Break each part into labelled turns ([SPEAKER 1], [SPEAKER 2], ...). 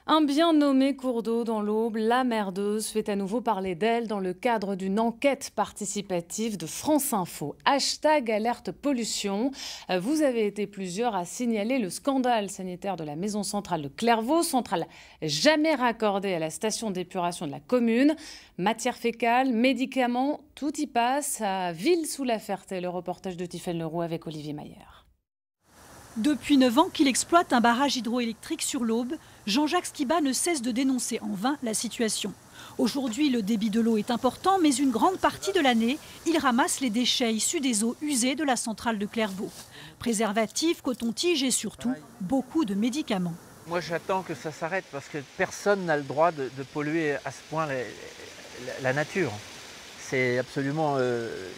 [SPEAKER 1] Un bien nommé cours d'eau dans l'Aube, la Merdeuse fait à nouveau parler d'elle dans le cadre d'une enquête participative de France Info. Hashtag alerte pollution. Vous avez été plusieurs à signaler le scandale sanitaire de la maison centrale de Clairvaux, centrale jamais raccordée à la station d'épuration de la commune. Matière fécale, médicaments, tout y passe à Ville-sous-la-Ferté. Le reportage de Tiffaine Leroux avec Olivier Mayer.
[SPEAKER 2] Depuis 9 ans qu'il exploite un barrage hydroélectrique sur l'Aube, Jean-Jacques Skiba ne cesse de dénoncer en vain la situation. Aujourd'hui, le débit de l'eau est important, mais une grande partie de l'année, il ramasse les déchets issus des eaux usées de la centrale de Clairvaux. Préservatifs, coton-tige et surtout beaucoup de médicaments.
[SPEAKER 3] Moi j'attends que ça s'arrête parce que personne n'a le droit de polluer à ce point la nature. C'est absolument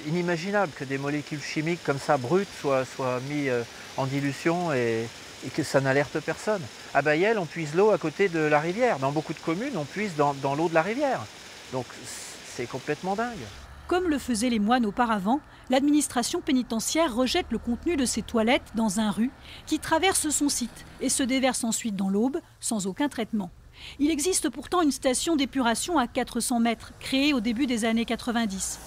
[SPEAKER 3] inimaginable que des molécules chimiques comme ça, brutes, soient mises en dilution et que ça n'alerte personne. À Bailleul, on puise l'eau à côté de la rivière. Dans beaucoup de communes, on puise dans l'eau de la rivière. Donc c'est complètement dingue.
[SPEAKER 2] Comme le faisaient les moines auparavant, l'administration pénitentiaire rejette le contenu de ses toilettes dans un ru qui traverse son site et se déverse ensuite dans l'Aube sans aucun traitement. Il existe pourtant une station d'épuration à 400 mètres, créée au début des années 90.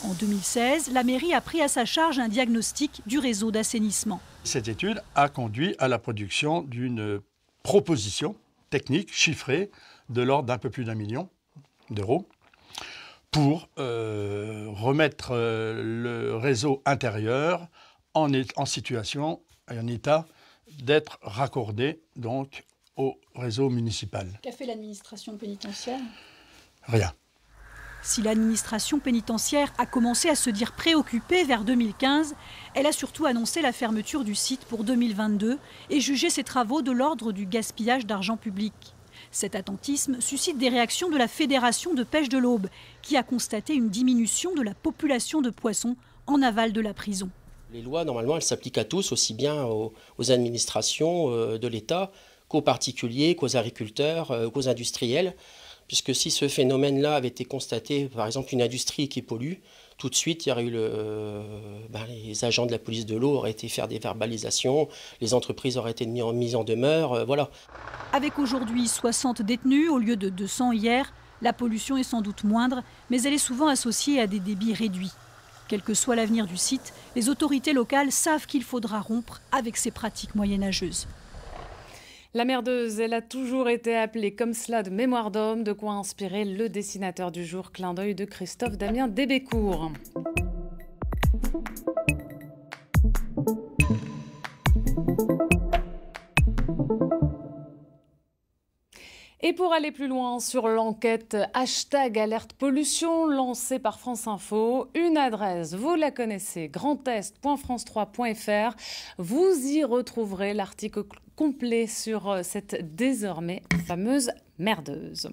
[SPEAKER 2] En 2016, la mairie a pris à sa charge un diagnostic du réseau d'assainissement.
[SPEAKER 4] Cette étude a conduit à la production d'une proposition technique chiffrée de l'ordre d'un peu plus d'1 million d'euros pour remettre le réseau intérieur en situation et en état d'être raccordé donc au réseau municipal.
[SPEAKER 2] Qu'a fait l'administration pénitentiaire ?
[SPEAKER 4] Rien.
[SPEAKER 2] Si l'administration pénitentiaire a commencé à se dire préoccupée vers 2015, elle a surtout annoncé la fermeture du site pour 2022 et jugé ses travaux de l'ordre du gaspillage d'argent public. Cet attentisme suscite des réactions de la Fédération de pêche de l'Aube, qui a constaté une diminution de la population de poissons en aval de la prison.
[SPEAKER 5] Les lois, normalement, elles s'appliquent à tous, aussi bien aux administrations de l'État qu'aux particuliers, qu'aux agriculteurs, qu'aux industriels. Puisque si ce phénomène-là avait été constaté, par exemple une industrie qui pollue, tout de suite, il y aurait eu les agents de la police de l'eau auraient été faire des verbalisations, les entreprises auraient été mises en demeure, voilà.
[SPEAKER 2] Avec aujourd'hui 60 détenus au lieu de 200 hier, la pollution est sans doute moindre, mais elle est souvent associée à des débits réduits. Quel que soit l'avenir du site, les autorités locales savent qu'il faudra rompre avec ces pratiques moyenâgeuses.
[SPEAKER 1] La Merdeuse, elle a toujours été appelée comme cela de mémoire d'homme, de quoi inspirer le dessinateur du jour, clin d'œil de Christophe Damien Débécourt. Et pour aller plus loin sur l'enquête hashtag alerte pollution lancée par France Info, une adresse, vous la connaissez, grandest.france3.fr. Vous y retrouverez l'article complet sur cette désormais fameuse merdeuse.